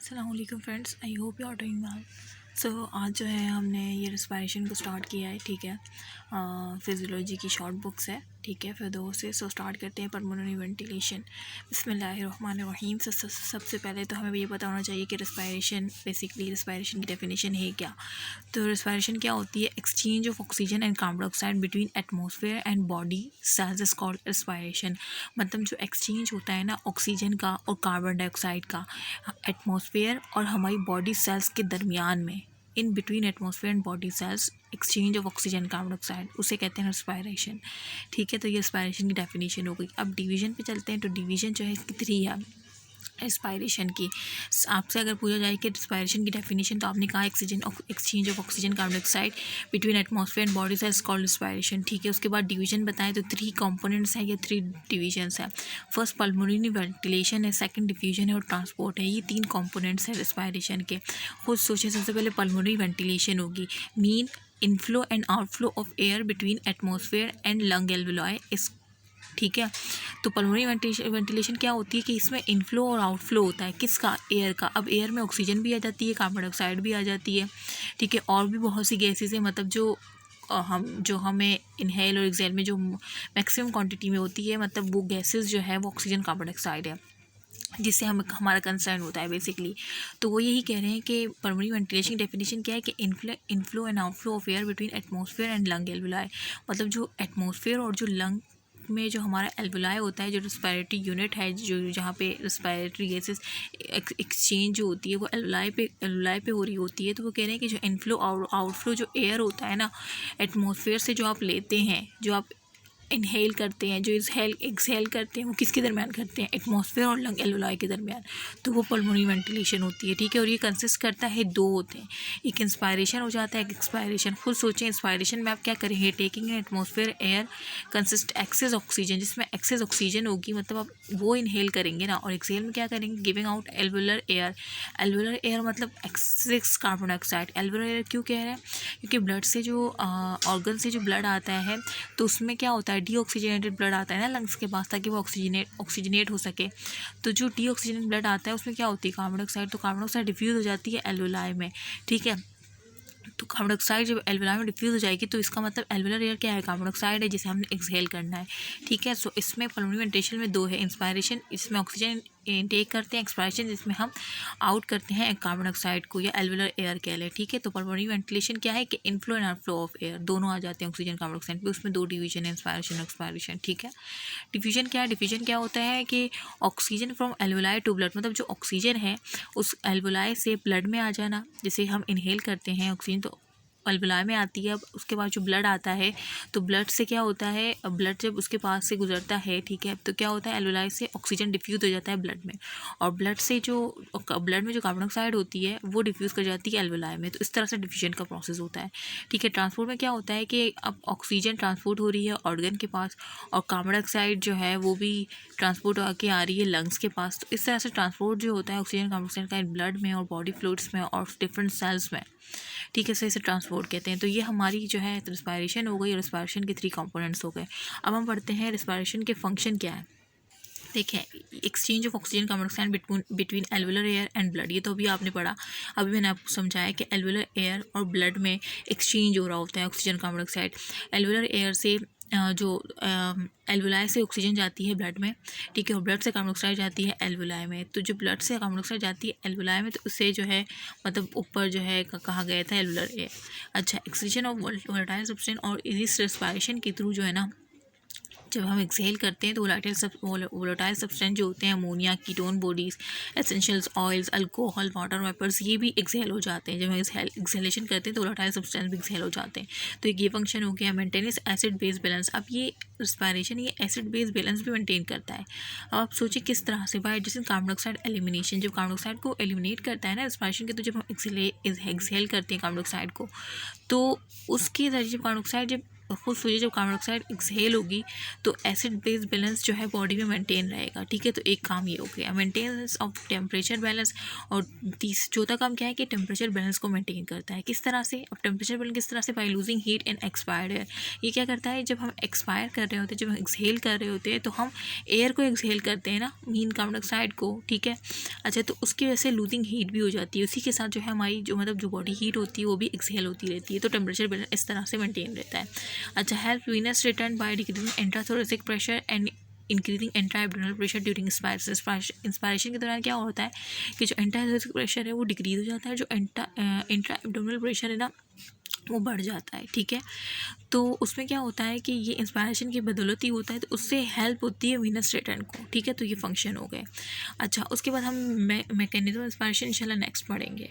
अस्सलाम वालेकुम friends, I hope you are doing well. So आज जो है हमने ये रिस्पायरेशन को स्टार्ट किया है, ठीक है। फिजियोलॉजी की शॉर्ट बुक्स है, ठीक है, फिर दो से। सो स्टार्ट करते हैं पल्मोनरी वेंटिलेशन। बिस्मिल्लाहिर्रहमानिर्रहीम। सबसे पहले तो हमें ये पता होना चाहिए कि रिस्पायरेशन, बेसिकली रिस्पायरेशन की डेफिनेशन है क्या। तो रिस्पायरेशन क्या होती है? Exchange of oxygen and carbon dioxide between atmosphere and body cells is called respiration. मतलब जो एक्सचेंज होता है ना ऑक्सीजन का और कार्बन डाइऑक्साइड का एटमॉस्फेयर और हमारी बॉडी सेल्स के दरमियान में, in between atmosphere and body cells exchange of oxygen carbon dioxide, उसे कहते हैं रिस्पायरेशन, ठीक है। तो ये रिस्पायरेशन की डेफिनेशन हो गई। अब डिवीजन पे चलते हैं। तो डिवीजन जो है इसकी 3 है रिस्पायरेशन की। आपसे अगर पूछा जाए कि रिस्पायरेशन की डेफिनेशन, तो आपने कहा exchange of oxygen carbon dioxide between atmosphere and body cells called respiration, ठीक है। उसके बाद डिवीजन बताएं तो 3 कंपोनेंट्स हैं या 3 डिवीजन्स हैं। फर्स्ट पल्मोनरी वेंटिलेशन है, सेकंड डिफ्यूजन है और ट्रांसपोर्ट है। ये 3 कंपोनेंट्स हैं रिस्पायरेशन के। खुद सोचें, सबसे पहले पल्मोनरी वेंटिलेशन होगी, mean inflow and outflow of air between atmosphere and lung alveoli इस, ठीक है। तो पल्मोनरी वेंटिलेशन क्या होती है कि इसमें इनफ्लो और आउटफ्लो होता है किसका? एयर का। अब एयर में ऑक्सीजन भी आ जाती है, कार्बन डाइऑक्साइड भी आ जाती है, ठीक है, और भी बहुत सी गैसेज हैं, मतलब जो हमें इनहेल और एक्सहेल में जो मैक्सिमम क्वांटिटी में होती है, मतलब वो गैसेस जो है वो ऑक्सीजन कार्बन डाइऑक्साइड है, जिससे हमारा कंसर्न होता है बेसिकली। तो वो यही कह रहे हैं कि पल्मोनरी वेंटिलेशन की डेफिनेशन क्या है कि inflow and outflow of air between atmosphere and lung alveoli. मतलब जो एटमॉस्फेयर और जो लंग में जो हमारा एल्वेलाई होता है, जो रिस्पायरेटरी यूनिट है, जो जहाँ पे रिस्पायरेटरी गैसेस एक्सचेंज जो होती है वो एल्वेलाई पे हो रही होती है। तो वो कह रहे हैं कि जो इनफ्लो और आउटफ्लो जो एयर होता है ना एटमॉस्फेयर से, जो आप लेते हैं, जो आप इनहेल करते हैं, जो एक्सहेल करते हैं, वो किसके दरमियान करते हैं? एटमॉस्फेयर और लंग एल्वेलाई के दरमियान। तो वो पल्मोनरी वेंटिलेशन होती है, ठीक है। और ये कंसिस्ट करता है 2 होते हैं, एक इंस्पायरेशन हो जाता है, एक एक्सपायरेशन। खुद सोचें, इंस्पायरेशन में आप क्या करेंगे? Taking atmosphere air consist excess oxygen, जिसमें एक्सेस ऑक्सीजन होगी, मतलब आप वो इनहेल करेंगे ना। और एक्सहेल में क्या करेंगे? Giving out alveolar air. Alveolar air मतलब excess carbon dioxide. Alveolar air क्यों कह रहे हैं? क्योंकि ब्लड से जो ऑर्गन से जो ब्लड आता है, तो उसमें क्या होता है, डीऑक्सीजनेटेड ब्लड आता है ना लंग्स के पास, ताकि वो ऑक्सीजनेट हो सके। तो जो डीऑक्सीजनेटेड ब्लड आता है उसमें क्या होती है? Carbon dioxide. तो कार्बन डाइऑक्साइड डिफ्यूज़ हो जाती है एल्वेलाई में, ठीक है। तो कार्बन डाइऑक्साइड जब एल्वेलाई में डिफ्यूज़ हो जाएगी, तो इसका मतलब एल्वेलर एयर क्या है? कार्बन डाइऑक्साइड है, जिसे हमने एक्सहेल करना है, ठीक है। सो इसमें पल्मोनरी वेंटिलेशन में 2 है, इंस्पायरेशन, इसमें ऑक्सीजन इनटेक करते हैं, एक्सपायरेशन जिसमें हम आउट करते हैं कार्बन डाइऑक्साइड को, या एल्वेलर एयर कह लें, ठीक है। तो पल्मोनरी वेंटिलेशन क्या है कि inflow and outflow of air दोनों आ जाते हैं ऑक्सीजन कार्बन डाइऑक्साइड पे। उसमें 2 डिवीजन है, इंस्पायरेशन और एक्सपायरेशन, ठीक है। डिफ्यूजन क्या है? डिफ्यूजन क्या होता है कि oxygen from alveoli to blood, मतलब जो ऑक्सीजन है उस एल्वेलाई से ब्लड में आ जाना। जैसे हम इनहेल करते हैं ऑक्सीजन, तो एल्वेलाई में आती है। अब उसके बाद जो ब्लड आता है, तो ब्लड से क्या होता है, ब्लड जब उसके पास से गुजरता है, ठीक है, तो क्या होता है, एल्वेलाई से ऑक्सीजन डिफ्यूज़ हो जाता है ब्लड में, और ब्लड से जो ब्लड में जो कार्बन डाइऑक्साइड होती है वो डिफ्यूज़ कर जाती है एल्वेलाई में। तो इस तरह से डिफ्यूजन का प्रोसेस होता है, ठीक है। ट्रांसपोर्ट में क्या होता है कि अब ऑक्सीजन ट्रांसपोर्ट हो रही है ऑर्गन के पास, और कार्बन डाइऑक्साइड जो है वो भी ट्रांसपोर्ट आके आ रही है लंग्स के पास। तो इस तरह से ट्रांसपोर्ट जो होता है ऑक्सीजन कार्बन डाइऑक्साइड का ब्लड में और बॉडी फ्लूइड्स में और डिफरेंट सेल्स में, ठीक है, सही से ट्रांसपोर्ट कहते हैं। तो ये हमारी जो है रिस्पायरेशन हो गई, और रिस्पायरेशन के 3 कंपोनेंट्स हो गए। अब हम पढ़ते हैं रिस्पायरेशन के फंक्शन क्या है। देखें, exchange of oxygen carbon dioxide between alveolar air and blood, ये तो अभी आपने पढ़ा। अभी मैंने आपको समझाया कि एल्वेलर एयर और ब्लड में एक्सचेंज हो रहा होता है oxygen carbon dioxide. Alveolar air से जो एल्वेलाई से ऑक्सीजन जाती है ब्लड में, ठीक है, और ब्लड से कार्बन डाइऑक्साइड जाती है एल्वेलाई में। तो जो ब्लड से कार्बन डाइऑक्साइड जाती है एल्वेलाई में, तो उससे जो है मतलब ऊपर जो है कहा गया था एल्वेलर एयर। अच्छा, एक्सक्रीशन ऑफ वोलेटाइल सब्सटेंस, और इस रेस्पायरेशन के थ्रू जो है ना, जब हम एक्सहेल करते हैं तो वोलेटाइल सब्सटेंस जो होते हैं, ammonia, ketone bodies, essentials oils, alcohol, water vapours, ये भी एक्सहेल हो जाते हैं। जब हम एक्सहेलेशन करते हैं तो वोलेटाइल सब्सटेंस भी एक्सहेल हो जाते हैं। तो एक ये फंक्शन हो गया, मेंटेनेंस एसिड बेस बैलेंस। अब ये रिस्पायरेशन ये एसिड बेस बैलेंस भी मेंटेन करता है। अब आप सोचिए किस तरह से, बाय जैसे कार्बन डाइऑक्साइड एलिमिनेशन, जब कार्बन डाइऑक्साइड को एलिमिनेट करता है ना रिस्पायरेशन के, तो जब हम एक्सहेल करते हैं कार्बन डाइऑक्साइड को, तो उसके जरिए जब कार्बन डाइऑक्साइड जब खुद सोचिए जब कार्बन डाइऑक्साइड एक्सहेल होगी तो एसिड बेस बैलेंस जो है बॉडी में मेंटेन रहेगा, ठीक है। तो एक काम ये हो गया मेंटेनेंस ऑफ टेम्परेचर बैलेंस। और चौथा काम क्या है कि टेम्परेचर बैलेंस को मेंटेन करता है। किस तरह से? अब टेम्परेचर बैलेंस किस तरह से? By losing heat in expired air. ये क्या करता है, जब हम एक्सपायर कर रहे होते हैं, जब हम एक्सहेल कर रहे होते हैं तो हम एयर को एक्सहेल करते हैं ना, मीन कार्बन डाइऑक्साइड को, ठीक है। अच्छा, तो उसकी वजह से लूजिंग हीट भी हो जाती है, उसी के साथ जो है हमारी जो मतलब जो बॉडी हीट होती है वो भी एक्सहेल होती रहती है। तो टेम्परेचर बैलेंस इस तरह से मेंटेन रहता है। अच्छा, help venous return by decreasing intrathoracic pressure and increasing intra abdominal pressure during inspiration के दौरान क्या होता है कि जो एंट्राथोरेसिक प्रेशर है वो डिक्रीज हो जाता है, जो इंट्रा एब्डोमिनल प्रेशर है ना वो बढ़ जाता है, ठीक है। तो उसमें क्या होता है कि ये इंस्पायरेशन की बदौलत ही होता है, तो उससे हेल्प होती है वीनस रिटर्न को, ठीक है। तो ये फंक्शन हो गए। अच्छा, उसके बाद हम मैकेनिज्म इंस्पायरेशन इंशाल्लाह नेक्स्ट पढ़ेंगे।